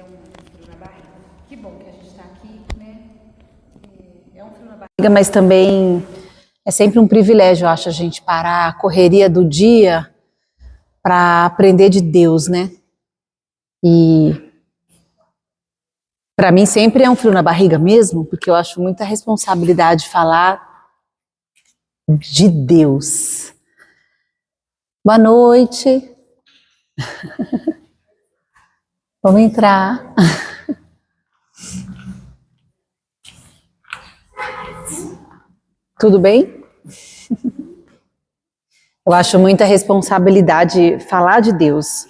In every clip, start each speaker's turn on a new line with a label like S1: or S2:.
S1: um frio na barriga. Que bom que a gente está aqui, né? É um frio na barriga, mas também é sempre um privilégio, eu acho, a gente parar a correria do dia para aprender de Deus, né? E para mim sempre é um frio na barriga mesmo, porque eu acho muita responsabilidade falar de Deus. Boa noite. Vamos entrar. Tudo bem? Eu acho muita responsabilidade falar de Deus,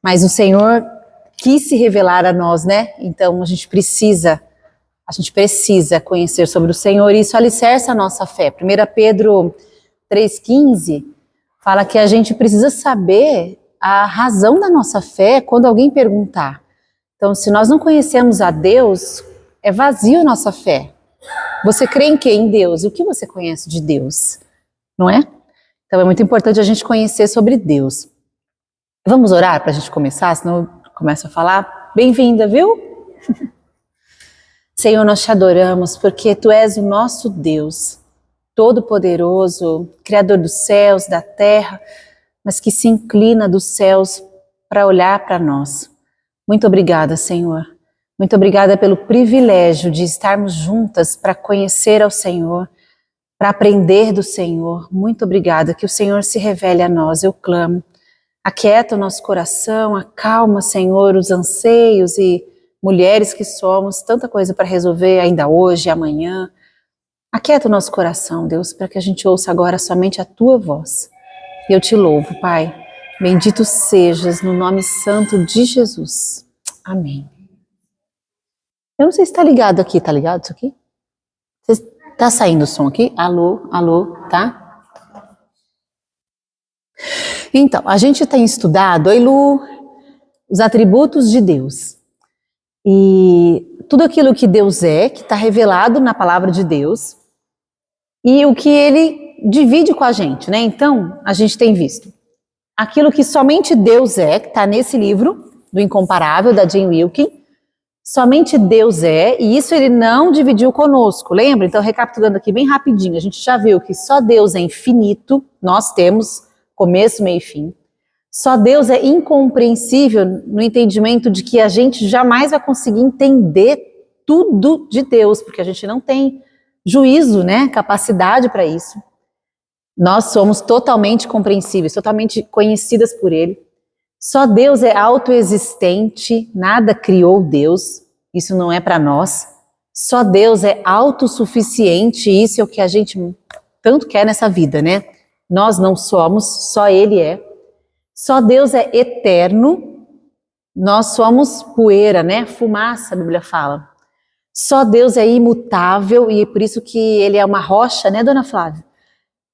S1: mas o Senhor quis se revelar a nós, né? Então a gente precisa conhecer sobre o Senhor e isso alicerça a nossa fé. 1 Pedro 3,15 fala que a gente precisa saber a razão da nossa fé quando alguém perguntar. Então, se nós não conhecemos a Deus, é vazio a nossa fé. Você crê em quê? Em Deus. E o que você conhece de Deus? Não é? Então é muito importante a gente conhecer sobre Deus. Vamos orar para a gente começar, senão eu começo a falar. Bem-vinda, viu? Senhor, nós te adoramos porque Tu és o nosso Deus, todo-poderoso, Criador dos céus, da terra, mas que se inclina dos céus para olhar para nós. Muito obrigada, Senhor. Muito obrigada pelo privilégio de estarmos juntas para conhecer ao Senhor, para aprender do Senhor. Muito obrigada, que o Senhor se revele a nós, eu clamo. Aquieta o nosso coração, acalma, Senhor, os anseios e mulheres que somos, tanta coisa para resolver ainda hoje, amanhã. Aquieta o nosso coração, Deus, para que a gente ouça agora somente a Tua voz. E eu te louvo, Pai. Bendito sejas no nome santo de Jesus. Amém. Eu não sei se está ligado aqui, tá ligado isso aqui? Tá saindo o som aqui? Alô, alô, tá? Então, a gente tem estudado, oi Lu, os atributos de Deus. E tudo aquilo que Deus é, que está revelado na palavra de Deus, e o que Ele divide com a gente, né? Então, a gente tem visto aquilo que somente Deus é, que está nesse livro, do Incomparável, da Jane Wilkin. Somente Deus é, e isso Ele não dividiu conosco, lembra? Então, recapitulando aqui bem rapidinho, a gente já viu que só Deus é infinito, nós temos começo, meio e fim. Só Deus é incompreensível no entendimento de que a gente jamais vai conseguir entender tudo de Deus, porque a gente não tem juízo, né, capacidade para isso. Nós somos totalmente compreensíveis, totalmente conhecidas por Ele. Só Deus é autoexistente, nada criou Deus, isso não é para nós. Só Deus é autossuficiente, isso é o que a gente tanto quer nessa vida, né? Nós não somos, só Ele é. Só Deus é eterno, nós somos poeira, né? Fumaça, a Bíblia fala. Só Deus é imutável e é por isso que Ele é uma rocha, né, Dona Flávia?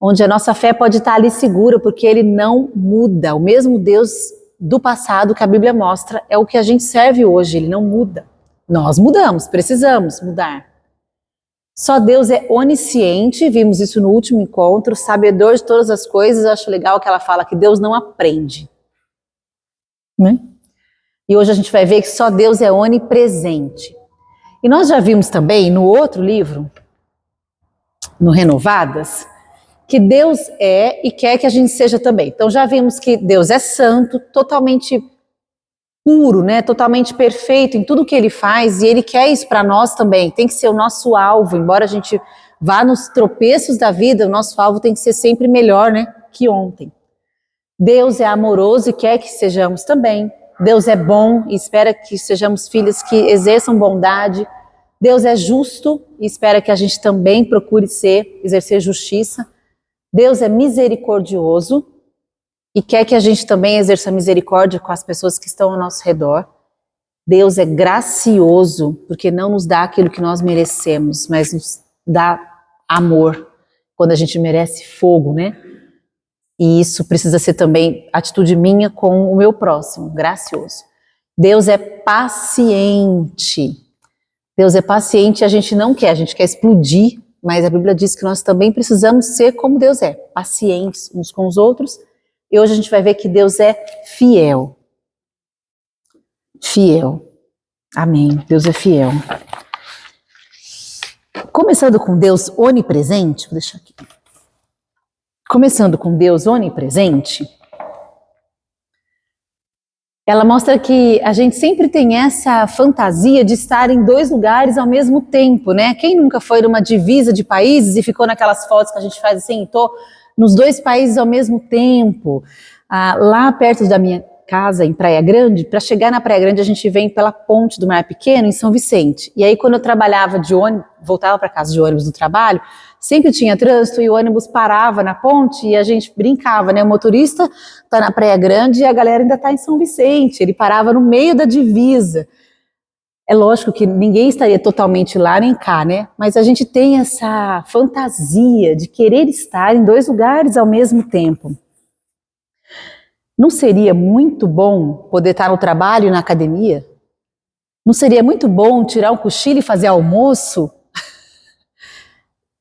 S1: Onde a nossa fé pode estar ali segura, porque Ele não muda. O mesmo Deus do passado que a Bíblia mostra é o que a gente serve hoje, Ele não muda. Nós mudamos, precisamos mudar. Só Deus é onisciente, vimos isso no último encontro, sabedor de todas as coisas. Eu acho legal que ela fala que Deus não aprende, né? E hoje a gente vai ver que só Deus é onipresente. E nós já vimos também no outro livro, no Renovadas, que Deus é e quer que a gente seja também. Então já vimos que Deus é santo, totalmente puro, né? Totalmente perfeito em tudo que Ele faz, e Ele quer isso para nós também. Tem que ser o nosso alvo, embora a gente vá nos tropeços da vida, o nosso alvo tem que ser sempre melhor, né, que ontem. Deus é amoroso e quer que sejamos também. Deus é bom e espera que sejamos filhos que exerçam bondade. Deus é justo e espera que a gente também procure exercer justiça. Deus é misericordioso e quer que a gente também exerça misericórdia com as pessoas que estão ao nosso redor. Deus é gracioso, porque não nos dá aquilo que nós merecemos, mas nos dá amor, quando a gente merece fogo, né? E isso precisa ser também atitude minha com o meu próximo, gracioso. Deus é paciente. Deus é paciente e a gente não quer, a gente quer explodir, mas a Bíblia diz que nós também precisamos ser como Deus é, pacientes uns com os outros. E hoje a gente vai ver que Deus é fiel. Fiel. Amém. Deus é fiel. Começando com Deus onipresente, vou deixar aqui. Começando com Deus onipresente, ela mostra que a gente sempre tem essa fantasia de estar em dois lugares ao mesmo tempo, né? Quem nunca foi numa divisa de países e ficou naquelas fotos que a gente faz assim, tô nos dois países ao mesmo tempo? Lá perto da minha casa, em Praia Grande, para chegar na Praia Grande a gente vem pela ponte do Mar Pequeno, em São Vicente. E aí quando eu trabalhava de ônibus, voltava para casa de ônibus do trabalho, sempre tinha trânsito e o ônibus parava na ponte e a gente brincava, né? O motorista tá na Praia Grande e a galera ainda tá em São Vicente, ele parava no meio da divisa. É lógico que ninguém estaria totalmente lá nem cá, né? Mas a gente tem essa fantasia de querer estar em dois lugares ao mesmo tempo. Não seria muito bom poder estar no trabalho e na academia? Não seria muito bom tirar um cochilo e fazer almoço?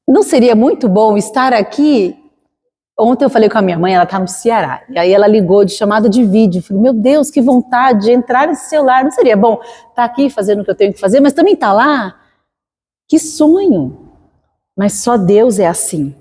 S1: Não seria muito bom estar aqui? Ontem eu falei com a minha mãe, ela está no Ceará, e aí ela ligou de chamada de vídeo. Eu falei, meu Deus, que vontade de entrar nesse celular. Não seria bom estar aqui fazendo o que eu tenho que fazer, mas também estar lá? Que sonho! Mas só Deus é assim.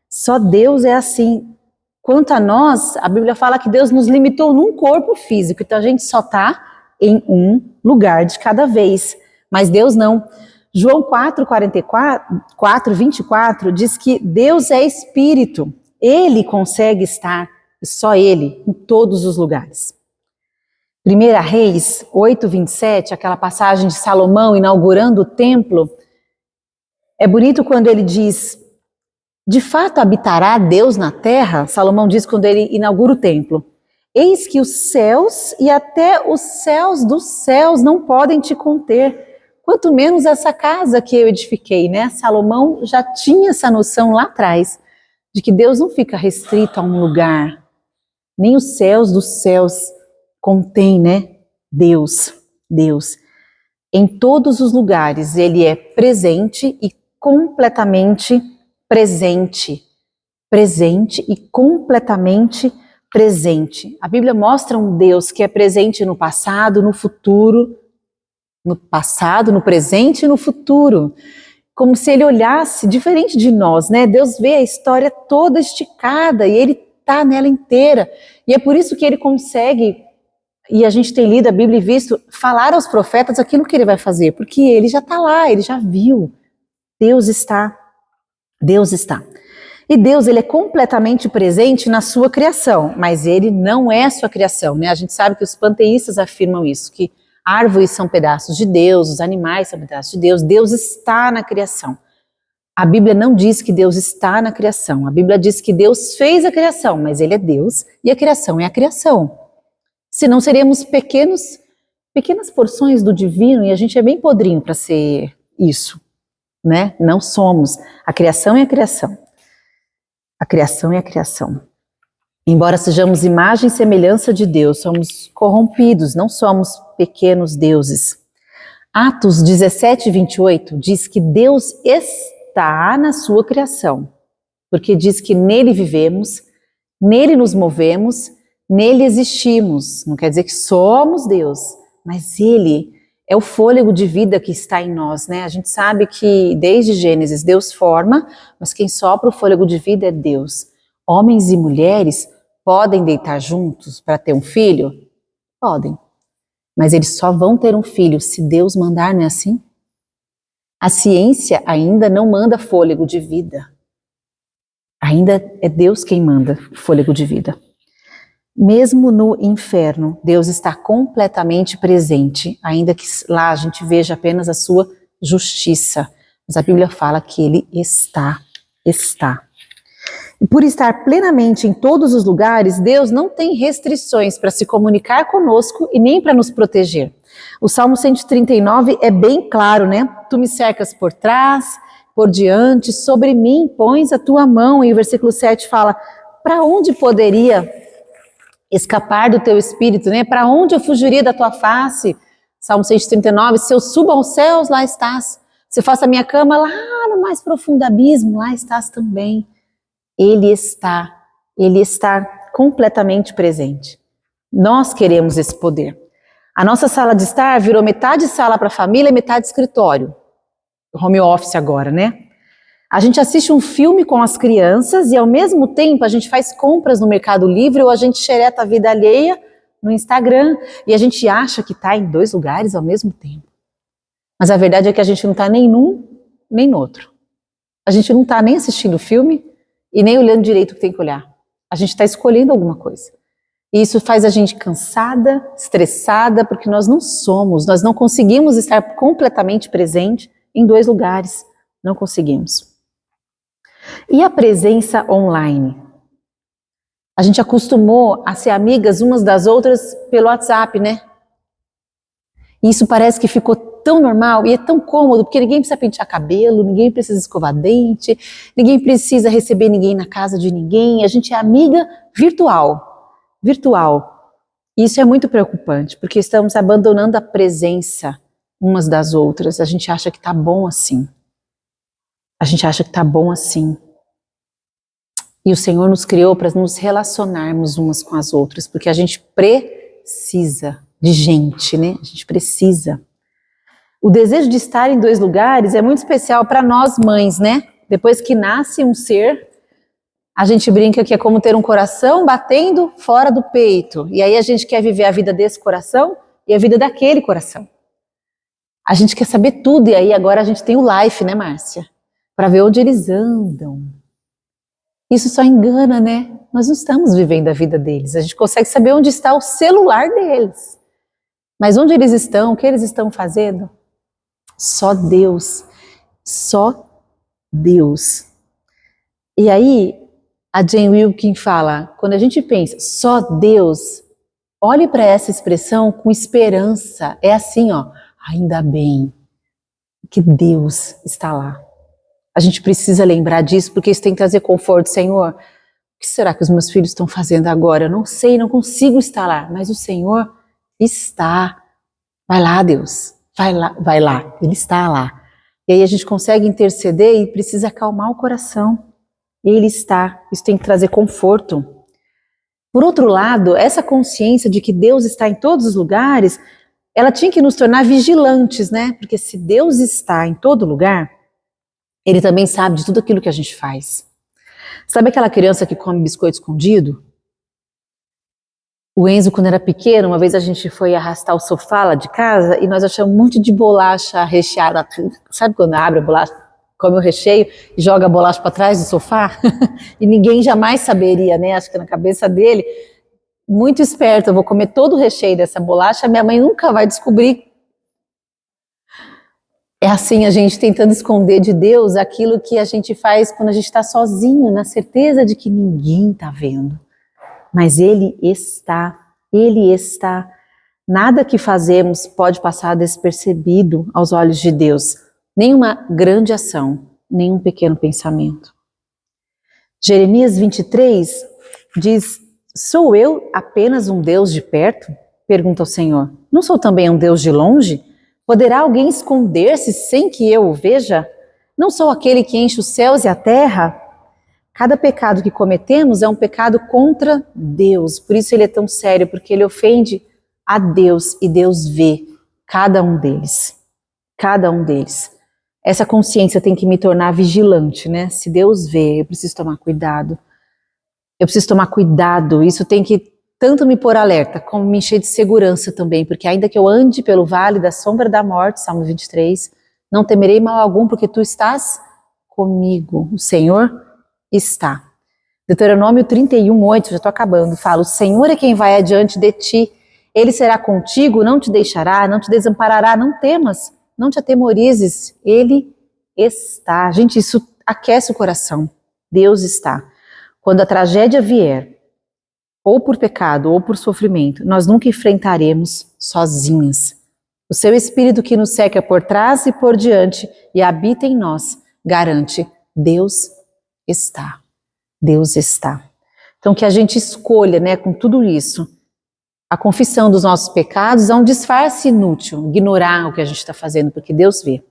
S1: Só Deus é assim. Quanto a nós, a Bíblia fala que Deus nos limitou num corpo físico, então a gente só está em um lugar de cada vez, mas Deus não. João 4:24 diz que Deus é Espírito, Ele consegue estar, e só Ele, em todos os lugares. 1 Reis 8:27, aquela passagem de Salomão inaugurando o templo, é bonito quando ele diz: de fato habitará Deus na terra? Salomão diz quando ele inaugura o templo. Eis que os céus e até os céus dos céus não podem te conter, quanto menos essa casa que eu edifiquei, né? Salomão já tinha essa noção lá atrás, de que Deus não fica restrito a um lugar, nem os céus dos céus contém, né? Deus. Em todos os lugares Ele é presente e completamente presente e completamente presente. A Bíblia mostra um Deus que é presente no passado, no futuro, no presente e no futuro, como se Ele olhasse diferente de nós, né? Deus vê a história toda esticada e Ele está nela inteira, e é por isso que Ele consegue, e a gente tem lido a Bíblia e visto, falar aos profetas aquilo que Ele vai fazer, porque Ele já está lá, Ele já viu. Deus está. E Deus, Ele é completamente presente na sua criação, mas Ele não é a sua criação, né? A gente sabe que os panteístas afirmam isso, que árvores são pedaços de Deus, os animais são pedaços de Deus, Deus está na criação. A Bíblia não diz que Deus está na criação, a Bíblia diz que Deus fez a criação, mas Ele é Deus e a criação é a criação. Senão seríamos pequenas porções do divino e a gente é bem podrinho para ser isso. Né? Não somos. A criação é a criação. A criação é a criação. Embora sejamos imagem e semelhança de Deus, somos corrompidos, não somos pequenos deuses. Atos 17:28 diz que Deus está na sua criação, porque diz que nele vivemos, nele nos movemos, nele existimos. Não quer dizer que somos Deus, mas Ele é o fôlego de vida que está em nós, né? A gente sabe que desde Gênesis Deus forma, mas quem sopra o fôlego de vida é Deus. Homens e mulheres podem deitar juntos para ter um filho? Podem. Mas eles só vão ter um filho se Deus mandar, não é assim? A ciência ainda não manda fôlego de vida. Ainda é Deus quem manda fôlego de vida. Mesmo no inferno, Deus está completamente presente, ainda que lá a gente veja apenas a sua justiça. Mas a Bíblia fala que Ele está. E por estar plenamente em todos os lugares, Deus não tem restrições para se comunicar conosco e nem para nos proteger. O Salmo 139 é bem claro, né? Tu me cercas por trás, por diante, sobre mim pões a tua mão. E o versículo 7 fala, para onde poderia escapar do teu espírito, né? Para onde eu fugiria da tua face? Salmo 139, se eu subo aos céus, lá estás. Se eu faço a minha cama lá no mais profundo abismo, lá estás também. Ele está completamente presente. Nós queremos esse poder. A nossa sala de estar virou metade sala para a família e metade escritório. Home office agora, né? A gente assiste um filme com as crianças e ao mesmo tempo a gente faz compras no Mercado Livre ou a gente xereta a vida alheia no Instagram e a gente acha que está em 2 lugares ao mesmo tempo. Mas a verdade é que a gente não está nem num nem no outro. A gente não está nem assistindo o filme e nem olhando direito o que tem que olhar. A gente está escolhendo alguma coisa. E isso faz a gente cansada, estressada, porque nós não conseguimos estar completamente presente em 2 lugares. Não conseguimos. E a presença online? A gente acostumou a ser amigas umas das outras pelo WhatsApp, né? E isso parece que ficou tão normal e é tão cômodo, porque ninguém precisa pentear cabelo, ninguém precisa escovar dente, ninguém precisa receber ninguém na casa de ninguém. A gente é amiga virtual. E isso é muito preocupante, porque estamos abandonando a presença umas das outras. A gente acha que tá bom assim. E o Senhor nos criou para nos relacionarmos umas com as outras, porque a gente precisa de gente, né? A gente precisa. O desejo de estar em 2 lugares é muito especial para nós mães, né? Depois que nasce um ser, a gente brinca que é como ter um coração batendo fora do peito. E aí a gente quer viver a vida desse coração e a vida daquele coração. A gente quer saber tudo e aí agora a gente tem o Life, né, Márcia? Para ver onde eles andam. Isso só engana, né? Nós não estamos vivendo a vida deles. A gente consegue saber onde está o celular deles. Mas onde eles estão, o que eles estão fazendo? Só Deus. E aí, a Jane Wilkin fala, quando a gente pensa, só Deus, olhe para essa expressão com esperança. É assim, ó, ainda bem que Deus está lá. A gente precisa lembrar disso, porque isso tem que trazer conforto. Senhor, o que será que os meus filhos estão fazendo agora? Eu não sei, não consigo estar lá, mas o Senhor está. Vai lá, Deus, vai lá, Ele está lá. E aí a gente consegue interceder e precisa acalmar o coração. Ele está, isso tem que trazer conforto. Por outro lado, essa consciência de que Deus está em todos os lugares, ela tinha que nos tornar vigilantes, né? Porque se Deus está em todo lugar, Ele também sabe de tudo aquilo que a gente faz. Sabe aquela criança que come biscoito escondido? O Enzo, quando era pequeno, uma vez a gente foi arrastar o sofá lá de casa e nós achamos um monte de bolacha recheada. Sabe quando abre a bolacha, come o recheio e joga a bolacha para trás do sofá? E ninguém jamais saberia, né? Acho que na cabeça dele, muito esperto, eu vou comer todo o recheio dessa bolacha, minha mãe nunca vai descobrir. É assim a gente tentando esconder de Deus aquilo que a gente faz quando a gente está sozinho, na certeza de que ninguém está vendo. Mas Ele está. Nada que fazemos pode passar despercebido aos olhos de Deus. Nenhuma grande ação, nenhum pequeno pensamento. Jeremias 23 diz, sou eu apenas um Deus de perto? Pergunta o Senhor. Não sou também um Deus de longe? Poderá alguém esconder-se sem que eu o veja? Não sou aquele que enche os céus e a terra? Cada pecado que cometemos é um pecado contra Deus. Por isso ele é tão sério, porque ele ofende a Deus e Deus vê cada um deles. Cada um deles. Essa consciência tem que me tornar vigilante, né? Se Deus vê, eu preciso tomar cuidado. Isso tem que tanto me pôr alerta, como me encher de segurança também, porque ainda que eu ande pelo vale da sombra da morte, Salmo 23, não temerei mal algum, porque tu estás comigo. O Senhor está. Deuteronômio 31:8, já estou acabando, fala, o Senhor é quem vai adiante de ti, Ele será contigo, não te deixará, não te desamparará, não temas, não te atemorizes, Ele está. Gente, isso aquece o coração, Deus está. Quando a tragédia vier, ou por pecado, ou por sofrimento, nós nunca enfrentaremos sozinhas. O seu Espírito que nos cerca por trás e por diante e habita em nós, garante, Deus está. Deus está. Então que a gente escolha, né, com tudo isso, a confissão dos nossos pecados é um disfarce inútil, ignorar o que a gente está fazendo, porque Deus vê.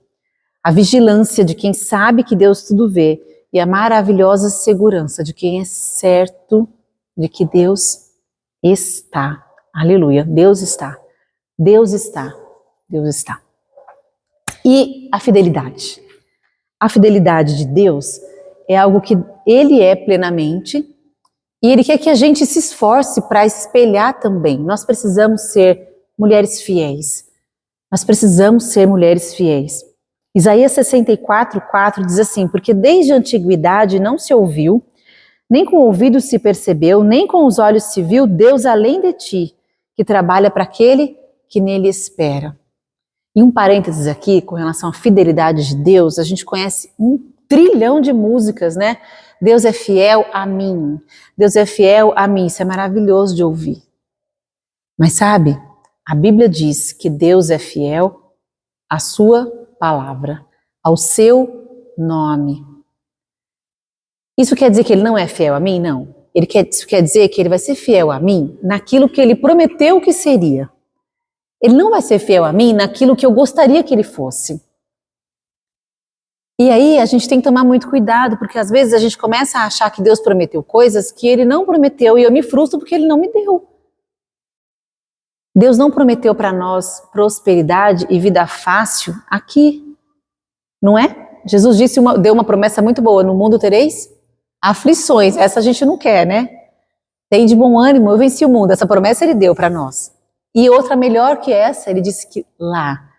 S1: A vigilância de quem sabe que Deus tudo vê e a maravilhosa segurança de quem é certo de que Deus está. Aleluia, Deus está. Deus está. Deus está. E a fidelidade. A fidelidade de Deus é algo que Ele é plenamente e Ele quer que a gente se esforce para espelhar também. Nós precisamos ser mulheres fiéis. Nós precisamos ser mulheres fiéis. Isaías 64:4 diz assim: porque desde a antiguidade não se ouviu, nem com o ouvido se percebeu, nem com os olhos se viu Deus além de ti, que trabalha para aquele que nele espera. E um parênteses aqui, com relação à fidelidade de Deus, a gente conhece 1 trilhão de músicas, né? Deus é fiel a mim, Deus é fiel a mim, isso é maravilhoso de ouvir. Mas sabe, a Bíblia diz que Deus é fiel à sua palavra, ao seu nome. Isso quer dizer que Ele não é fiel a mim? Não. Isso quer dizer que Ele vai ser fiel a mim naquilo que Ele prometeu que seria. Ele não vai ser fiel a mim naquilo que eu gostaria que Ele fosse. E aí a gente tem que tomar muito cuidado, porque às vezes a gente começa a achar que Deus prometeu coisas que Ele não prometeu e eu me frustro porque Ele não me deu. Deus não prometeu para nós prosperidade e vida fácil aqui, não é? Jesus deu uma promessa muito boa: no mundo tereis aflições. Essa a gente não quer, né? Tem de bom ânimo, eu venci o mundo. Essa promessa Ele deu para nós. E outra melhor que essa, Ele disse que lá,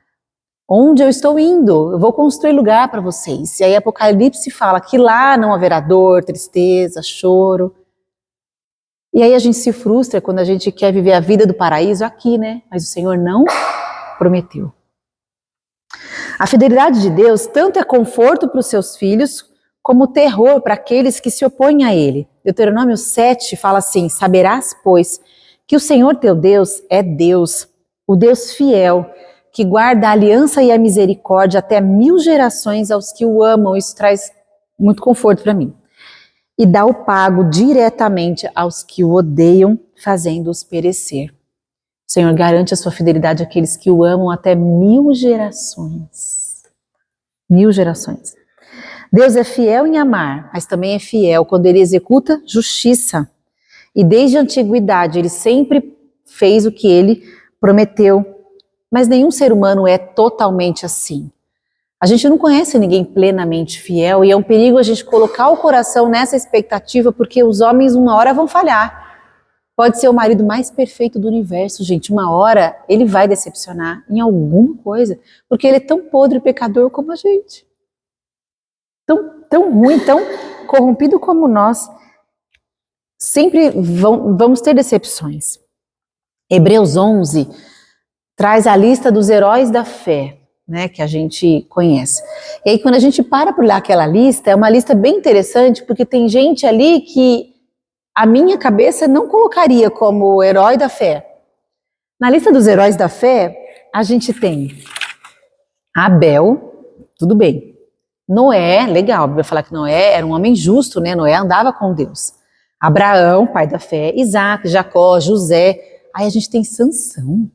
S1: onde eu estou indo, eu vou construir lugar para vocês. E aí Apocalipse fala que lá não haverá dor, tristeza, choro. E aí a gente se frustra quando a gente quer viver a vida do paraíso aqui, né? Mas o Senhor não prometeu. A fidelidade de Deus tanto é conforto para os seus filhos, como terror para aqueles que se opõem a Ele. Deuteronômio 7 fala assim: saberás, pois, que o Senhor teu Deus é Deus, o Deus fiel, que guarda a aliança e a misericórdia até 1000 gerações aos que o amam. Isso traz muito conforto para mim. E dá o pago diretamente aos que o odeiam, fazendo-os perecer. O Senhor garante a sua fidelidade àqueles que o amam até 1000 gerações. 1000 gerações. Deus é fiel em amar, mas também é fiel quando Ele executa justiça. E desde a antiguidade Ele sempre fez o que Ele prometeu. Mas nenhum ser humano é totalmente assim. A gente não conhece ninguém plenamente fiel e é um perigo a gente colocar o coração nessa expectativa, porque os homens uma hora vão falhar. Pode ser o marido mais perfeito do universo, gente, uma hora ele vai decepcionar em alguma coisa, porque ele é tão podre e pecador como a gente. Tão ruim, tão corrompido como nós. Sempre vamos ter decepções. Hebreus 11 traz a lista dos heróis da fé, né, que a gente conhece. E aí quando a gente para por lá aquela lista, é uma lista bem interessante, porque tem gente ali que a minha cabeça não colocaria como herói da fé. Na lista dos heróis da fé, a gente tem Abel, tudo bem. Noé, legal, a Bíblia fala que Noé era um homem justo, né? Noé andava com Deus. Abraão, pai da fé, Isaac, Jacó, José. Aí a gente tem Sansão.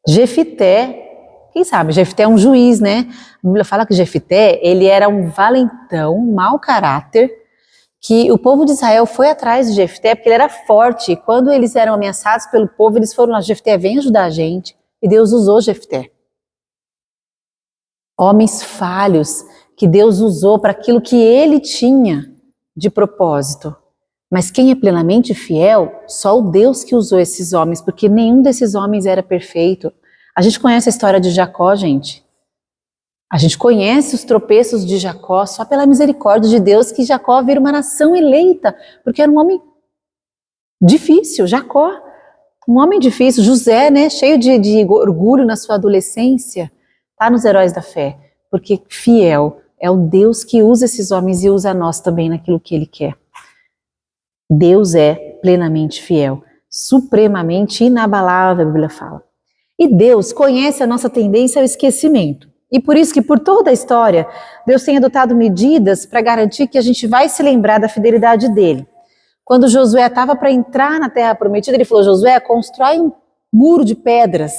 S1: Jefité, quem sabe, Jefité é um juiz, né? A Bíblia fala que Jefité, ele era um valentão, mau caráter, que o povo de Israel foi atrás de Jefité porque ele era forte. E quando eles eram ameaçados pelo povo, eles foram lá: Jefité, vem ajudar a gente. E Deus usou Jefité. Homens falhos que Deus usou para aquilo que Ele tinha de propósito. Mas quem é plenamente fiel, só o Deus que usou esses homens, porque nenhum desses homens era perfeito. A gente conhece a história de Jacó, gente. A gente conhece os tropeços de Jacó só pela misericórdia de Deus, que Jacó vira uma nação eleita, porque era um homem difícil. Jacó, um homem difícil. José, né, cheio de orgulho na sua adolescência, está nos heróis da fé, porque fiel é o Deus que usa esses homens e usa nós também naquilo que Ele quer. Deus é plenamente fiel, supremamente inabalável, a Bíblia fala. E Deus conhece a nossa tendência ao esquecimento. E por isso que por toda a história, Deus tem adotado medidas para garantir que a gente vai se lembrar da fidelidade dele. Quando Josué estava para entrar na terra prometida, ele falou: Josué, constrói um muro de pedras,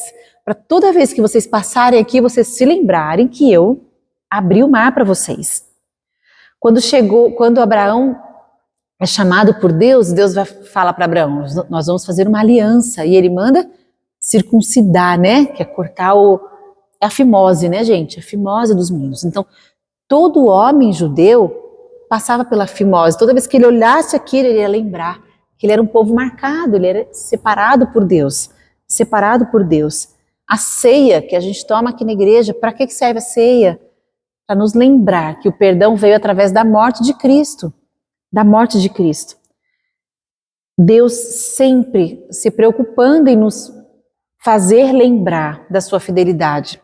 S1: para toda vez que vocês passarem aqui, vocês se lembrarem que eu abri o mar para vocês. Quando Abraão é chamado por Deus, Deus vai falar para Abraão: nós vamos fazer uma aliança, e ele manda circuncidar, né? Que é cortar é a fimose, né, gente? A fimose dos meninos. Então, todo homem judeu passava pela fimose. Toda vez que ele olhasse aquilo, ele ia lembrar que ele era um povo marcado, ele era separado por Deus. Separado por Deus. A ceia que a gente toma aqui na igreja, para que serve a ceia? Para nos lembrar que o perdão veio através da morte de Cristo. Da morte de Cristo. Deus sempre se preocupando em nos fazer lembrar da sua fidelidade.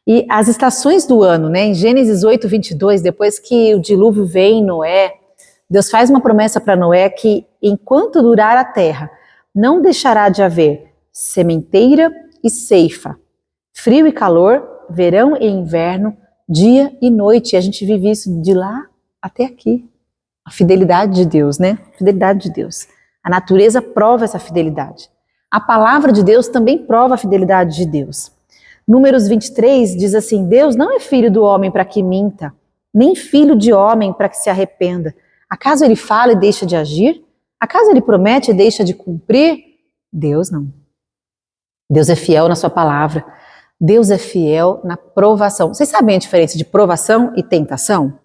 S1: E as estações do ano, né? Em Gênesis 8:22, depois que o dilúvio vem em Noé, Deus faz uma promessa para Noé que enquanto durar a terra, não deixará de haver sementeira e ceifa, frio e calor, verão e inverno, dia e noite. E a gente vive isso de lá até aqui. A fidelidade de Deus, né? A fidelidade de Deus. A natureza prova essa fidelidade. A palavra de Deus também prova a fidelidade de Deus. Números 23 diz assim: Deus não é filho do homem para que minta, nem filho de homem para que se arrependa. Acaso ele fala e deixa de agir? Acaso ele promete e deixa de cumprir? Deus não. Deus é fiel na sua palavra. Deus é fiel na provação. Vocês sabem a diferença de provação e tentação?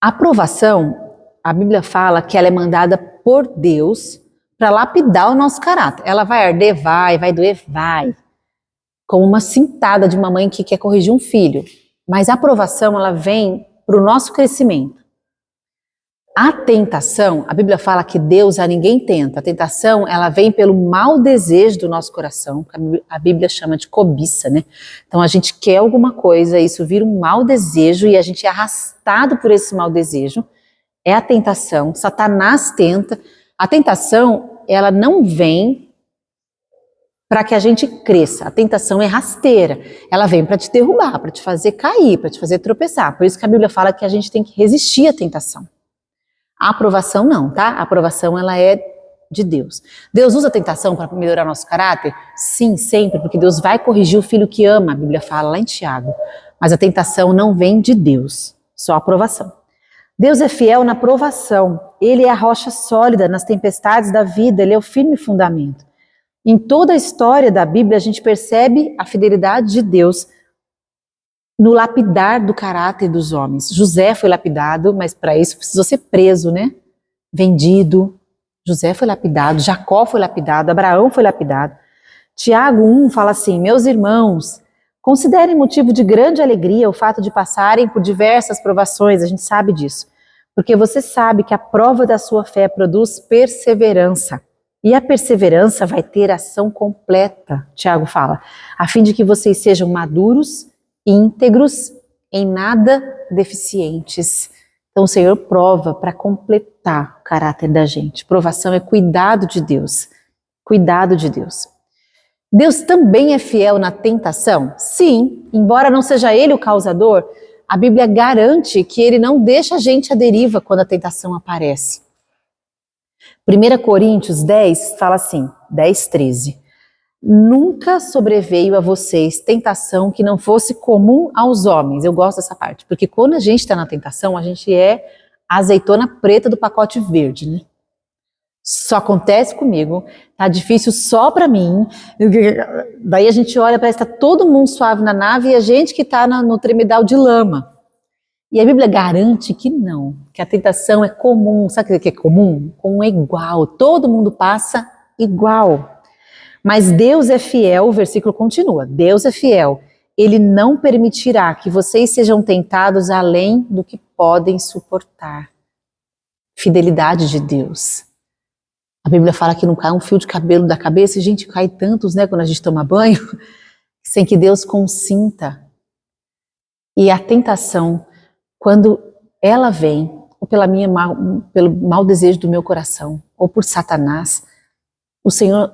S1: A provação, a Bíblia fala que ela é mandada por Deus para lapidar o nosso caráter. Ela vai arder? Vai doer? Vai. Como uma cintada de uma mãe que quer corrigir um filho. Mas a aprovação, ela vem para o nosso crescimento. A tentação, a Bíblia fala que Deus a ninguém tenta. A tentação, ela vem pelo mau desejo do nosso coração, que a Bíblia chama de cobiça, né? Então a gente quer alguma coisa, isso vira um mau desejo e a gente é arrastado por esse mau desejo. É a tentação. Satanás tenta. A tentação, ela não vem para que a gente cresça. A tentação é rasteira. Ela vem para te derrubar, para te fazer cair, para te fazer tropeçar. Por isso que a Bíblia fala que a gente tem que resistir à tentação. A aprovação não, tá? A aprovação, ela é de Deus. Deus usa a tentação para melhorar nosso caráter? Sim, sempre, porque Deus vai corrigir o filho que ama, a Bíblia fala lá em Tiago. Mas a tentação não vem de Deus, só a aprovação. Deus é fiel na provação. Ele é a rocha sólida nas tempestades da vida, ele é o firme fundamento. Em toda a história da Bíblia, a gente percebe a fidelidade de Deus no lapidar do caráter dos homens. José foi lapidado, mas para isso precisou ser preso, né? Vendido. José foi lapidado, Jacó foi lapidado, Abraão foi lapidado. Tiago 1 fala assim: meus irmãos, considerem motivo de grande alegria o fato de passarem por diversas provações, a gente sabe disso. Porque você sabe que a prova da sua fé produz perseverança. E a perseverança vai ter ação completa, Tiago fala, a fim de que vocês sejam maduros, íntegros, em nada deficientes. Então o Senhor prova para completar o caráter da gente. Provação é cuidado de Deus. Cuidado de Deus. Deus também é fiel na tentação? Sim, embora não seja Ele o causador, a Bíblia garante que Ele não deixa a gente à deriva quando a tentação aparece. 1 Coríntios 10 fala assim, 10:13. Nunca sobreveio a vocês tentação que não fosse comum aos homens. Eu gosto dessa parte, porque quando a gente está na tentação, a gente é a azeitona preta do pacote verde, né? Só acontece comigo, tá difícil só para mim. Daí a gente olha, parece que tá todo mundo suave na nave e a gente que tá no tremedal de lama. E a Bíblia garante que não, que a tentação é comum. Sabe o que é comum? Comum é igual, todo mundo passa igual. Mas Deus é fiel, o versículo continua, Deus é fiel, Ele não permitirá que vocês sejam tentados além do que podem suportar. Fidelidade de Deus. A Bíblia fala que não cai um fio de cabelo da cabeça, e gente, cai tantos, né, quando a gente toma banho, sem que Deus consinta. E a tentação, quando ela vem, ou pelo mau desejo do meu coração, ou por Satanás, o Senhor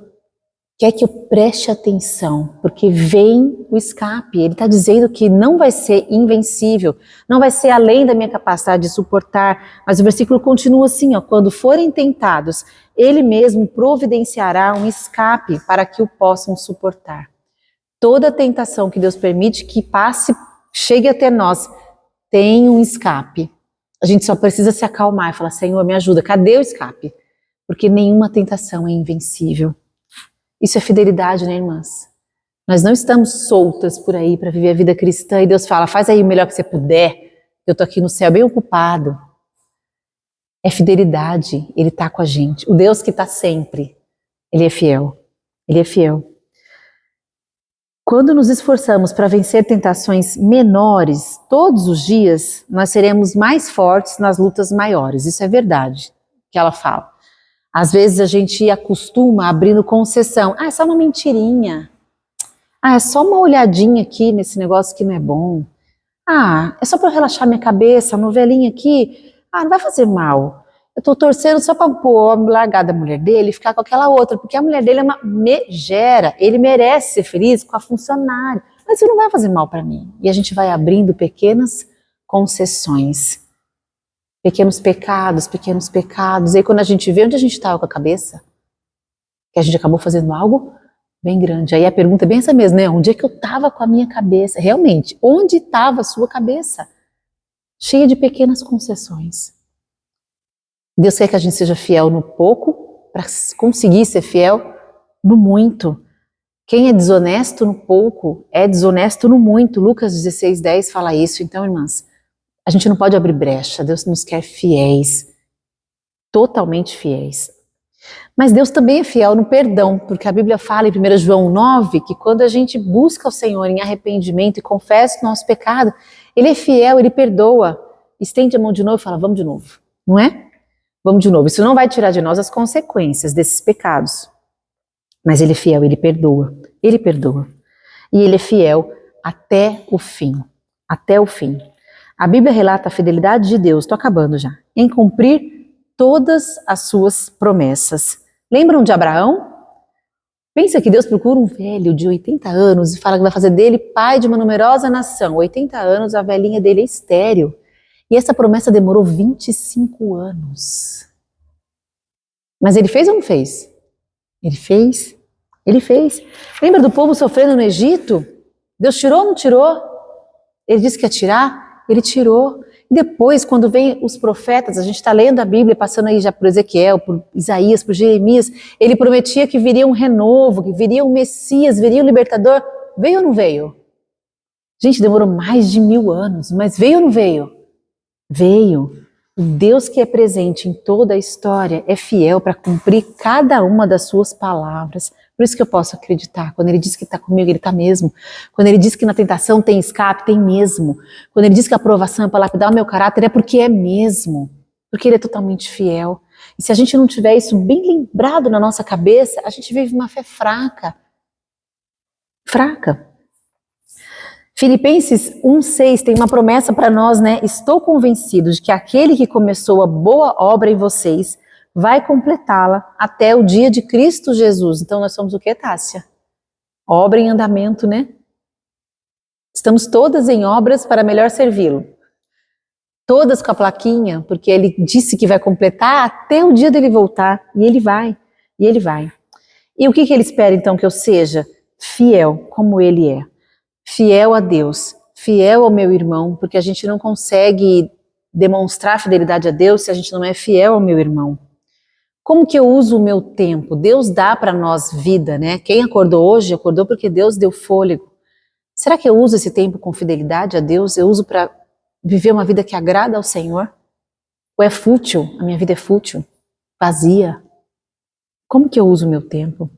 S1: quer que eu preste atenção, porque vem o escape. Ele está dizendo que não vai ser invencível, não vai ser além da minha capacidade de suportar. Mas o versículo continua assim, ó, quando forem tentados, Ele mesmo providenciará um escape para que o possam suportar. Toda tentação que Deus permite que passe, chegue até nós, tem um escape. A gente só precisa se acalmar e falar, Senhor, me ajuda, cadê o escape? Porque nenhuma tentação é invencível. Isso é fidelidade, né, irmãs? Nós não estamos soltas por aí para viver a vida cristã e Deus fala, faz aí o melhor que você puder, eu tô aqui no céu bem ocupado. É fidelidade, Ele tá com a gente. O Deus que tá sempre, Ele é fiel. Ele é fiel. Quando nos esforçamos para vencer tentações menores todos os dias, nós seremos mais fortes nas lutas maiores. Isso é verdade, que ela fala. Às vezes a gente acostuma abrindo concessão. Ah, é só uma mentirinha. Ah, é só uma olhadinha aqui nesse negócio que não é bom. Ah, é só para relaxar minha cabeça, a novelinha aqui. Ah, não vai fazer mal. Eu tô torcendo só para o homem largar da mulher dele e ficar com aquela outra, porque a mulher dele é uma megera. Ele merece ser feliz com a funcionária. Mas isso não vai fazer mal para mim. E a gente vai abrindo pequenas concessões. Pequenos pecados, pequenos pecados. E aí quando a gente vê onde a gente estava com a cabeça, que a gente acabou fazendo algo bem grande. Aí a pergunta é bem essa mesmo, né? Onde é que eu estava com a minha cabeça? Realmente, onde estava a sua cabeça? Cheia de pequenas concessões. Deus quer que a gente seja fiel no pouco, para conseguir ser fiel no muito. Quem é desonesto no pouco, é desonesto no muito. Lucas 16:10 fala isso. Então, irmãs, a gente não pode abrir brecha. Deus nos quer fiéis, totalmente fiéis. Mas Deus também é fiel no perdão, porque a Bíblia fala em 1 João 9 que quando a gente busca o Senhor em arrependimento e confessa o nosso pecado, Ele é fiel, Ele perdoa. Estende a mão de novo e fala, vamos de novo, não é? Vamos de novo. Isso não vai tirar de nós as consequências desses pecados. Mas Ele é fiel, Ele perdoa. Ele perdoa. E Ele é fiel até o fim. Até o fim. A Bíblia relata a fidelidade de Deus, estou acabando já, em cumprir todas as suas promessas. Lembram de Abraão? Pensa que Deus procura um velho de 80 anos e fala que vai fazer dele pai de uma numerosa nação. 80 anos, a velhinha dele é estéril. E essa promessa demorou 25 anos. Mas ele fez ou não fez? Ele fez. Ele fez. Lembra do povo sofrendo no Egito? Deus tirou ou não tirou? Ele disse que ia tirar, ele tirou. E depois, quando vem os profetas, a gente está lendo a Bíblia, passando aí já por Ezequiel, por Isaías, por Jeremias, ele prometia que viria um renovo, que viria um Messias, viria um libertador. Veio ou não veio? Gente, demorou mais de 1000 anos, mas veio ou não veio? Veio. O Deus que é presente em toda a história é fiel para cumprir cada uma das suas palavras. Por isso que eu posso acreditar. Quando Ele diz que está comigo, Ele está mesmo. Quando Ele diz que na tentação tem escape, tem mesmo. Quando Ele diz que a aprovação é para lapidar o meu caráter, é porque é mesmo. Porque Ele é totalmente fiel. E se a gente não tiver isso bem lembrado na nossa cabeça, a gente vive uma fé fraca. Fraca. Filipenses 1:6 tem uma promessa para nós, né? Estou convencido de que aquele que começou a boa obra em vocês vai completá-la até o dia de Cristo Jesus. Então nós somos o que, Tássia? Obra em andamento, né? Estamos todas em obras para melhor servi-lo. Todas com a plaquinha, porque Ele disse que vai completar até o dia dele voltar. E Ele vai, e Ele vai. E o que Ele espera então que eu seja? Fiel, como Ele é. Fiel a Deus, fiel ao meu irmão, porque a gente não consegue demonstrar fidelidade a Deus se a gente não é fiel ao meu irmão. Como que eu uso o meu tempo? Deus dá para nós vida, né? Quem acordou hoje, acordou porque Deus deu fôlego. Será que eu uso esse tempo com fidelidade a Deus? Eu uso para viver uma vida que agrada ao Senhor? Ou é fútil? A minha vida é fútil? Vazia? Como que eu uso o meu tempo?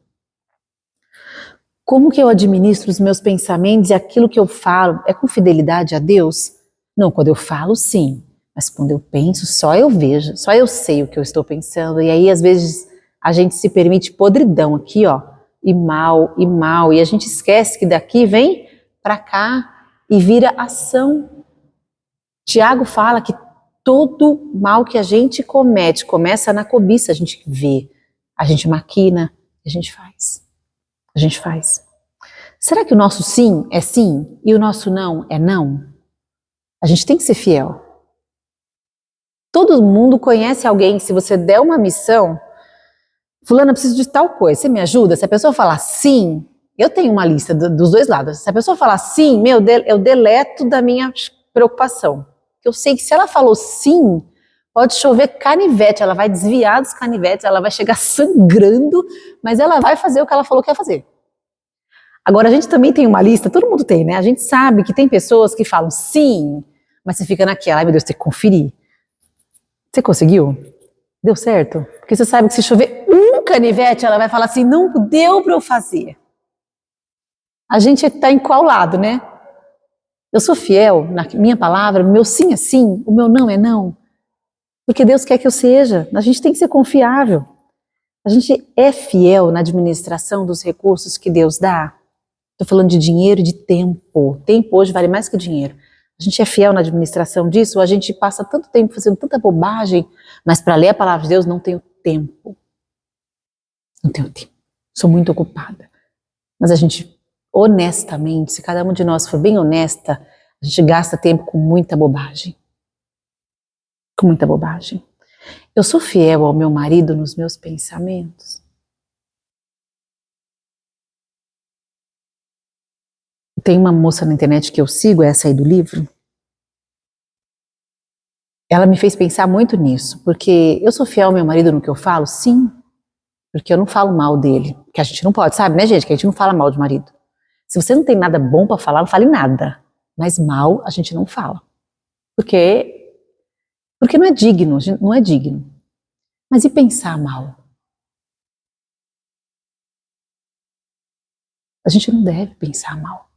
S1: Como que eu administro os meus pensamentos e aquilo que eu falo? É com fidelidade a Deus? Não, quando eu falo, sim. Mas quando eu penso, só eu vejo, só eu sei o que eu estou pensando. E aí, às vezes, a gente se permite podridão aqui, ó. E mal, e mal. E a gente esquece que daqui vem para cá e vira ação. Tiago fala que todo mal que a gente comete começa na cobiça. A gente vê, a gente maquina, a gente faz. A gente faz. Será que o nosso sim é sim e o nosso não é não? A gente tem que ser fiel. Todo mundo conhece alguém, se você der uma missão, fulana, preciso de tal coisa, você me ajuda? Se a pessoa falar sim, eu tenho uma lista dos dois lados. Se a pessoa falar sim, eu deleto da minha preocupação. Eu sei que se ela falou sim, Pode chover canivete, ela vai desviar dos canivetes, ela vai chegar sangrando, mas ela vai fazer o que ela falou que ia fazer. Agora, a gente também tem uma lista, todo mundo tem, né? A gente sabe que tem pessoas que falam sim, mas você fica naquela, ai meu Deus, tem que conferir. Você conseguiu? Deu certo? Porque você sabe que se chover um canivete, ela vai falar assim, não deu para eu fazer. A gente está em qual lado, né? Eu sou fiel na minha palavra, o meu sim é sim, o meu não é não. Porque Deus quer que eu seja. A gente tem que ser confiável. A gente é fiel na administração dos recursos que Deus dá. Estou falando de dinheiro e de tempo. Tempo hoje vale mais que dinheiro. A gente é fiel na administração disso, ou a gente passa tanto tempo fazendo tanta bobagem, mas para ler a palavra de Deus não tenho tempo. Não tenho tempo. Sou muito ocupada. Mas a gente, honestamente, se cada um de nós for bem honesta, a gente gasta tempo com muita bobagem. Com muita bobagem. Eu sou fiel ao meu marido nos meus pensamentos. Tem uma moça na internet que eu sigo, essa aí do livro. Ela me fez pensar muito nisso, porque eu sou fiel ao meu marido no que eu falo? Sim, porque eu não falo mal dele, que a gente não pode, sabe, né, gente, que a gente não fala mal de marido. Se você não tem nada bom para falar, não fale nada, mas mal a gente não fala, porque não é digno, não é digno. Mas e pensar mal? A gente não deve pensar mal.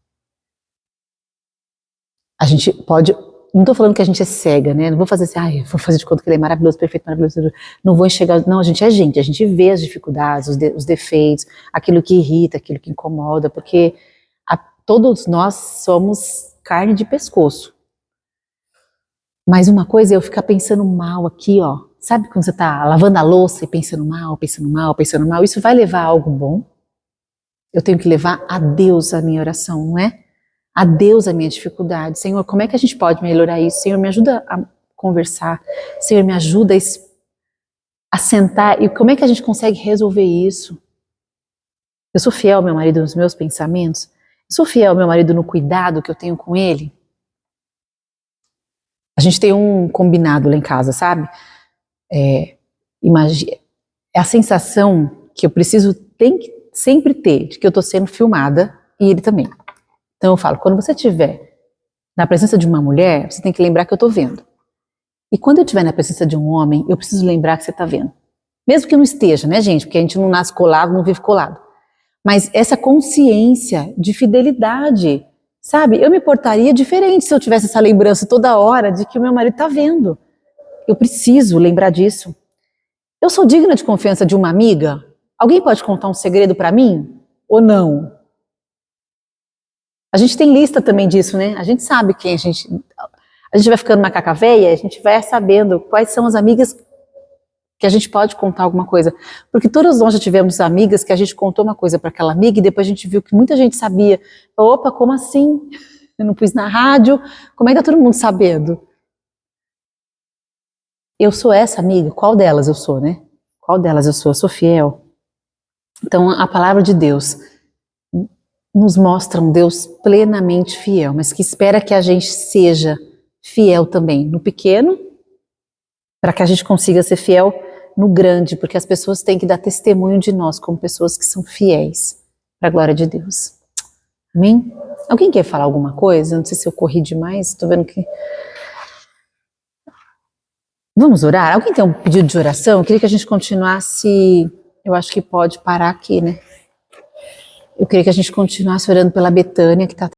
S1: A gente pode, não estou falando que a gente é cega, né? Não vou fazer assim, vou fazer de conta que ele é maravilhoso, perfeito, maravilhoso. Não vou enxergar, não, a gente é gente, a gente vê as dificuldades, os defeitos, aquilo que irrita, aquilo que incomoda, porque todos nós somos carne de pescoço. Mas uma coisa é eu ficar pensando mal aqui, ó. Sabe quando você está lavando a louça e pensando mal, pensando mal, pensando mal? Isso vai levar a algo bom? Eu tenho que levar a Deus a minha oração, não é? A Deus a minha dificuldade. Senhor, como é que a gente pode melhorar isso? Senhor, me ajuda a conversar. Senhor, me ajuda a sentar. E como é que a gente consegue resolver isso? Eu sou fiel ao meu marido nos meus pensamentos? Eu sou fiel ao meu marido no cuidado que eu tenho com ele? A gente tem um combinado lá em casa, sabe? Imagina, é a sensação que eu preciso, tem que sempre ter, de que eu estou sendo filmada e ele também. Então eu falo, quando você estiver na presença de uma mulher, você tem que lembrar que eu estou vendo. E quando eu estiver na presença de um homem, eu preciso lembrar que você está vendo. Mesmo que eu não esteja, né, gente? Porque a gente não nasce colado, não vive colado. Mas essa consciência de fidelidade, sabe? Eu me portaria diferente se eu tivesse essa lembrança toda hora de que o meu marido está vendo. Eu preciso lembrar disso. Eu sou digna de confiança de uma amiga? Alguém pode contar um segredo para mim? Ou não? A gente tem lista também disso, né? A gente sabe quem a gente vai ficando macaca véia, a gente vai sabendo quais são as amigas que a gente pode contar alguma coisa. Porque todas nós já tivemos amigas que a gente contou uma coisa para aquela amiga e depois a gente viu que muita gente sabia. Opa, como assim? Eu não pus na rádio, como é que tá todo mundo sabendo? Eu sou essa amiga? Qual delas eu sou, né? Qual delas eu sou? Eu sou fiel? Então a palavra de Deus nos mostra um Deus plenamente fiel, mas que espera que a gente seja fiel também no pequeno, para que a gente consiga ser fiel no grande, porque as pessoas têm que dar testemunho de nós como pessoas que são fiéis, para a glória de Deus. Amém? Alguém quer falar alguma coisa? Não sei se eu corri demais, estou vendo que... Vamos orar? Alguém tem um pedido de oração? Eu queria que a gente continuasse, eu acho que pode parar aqui, né? Eu queria que a gente continuasse orando pela Betânia, que está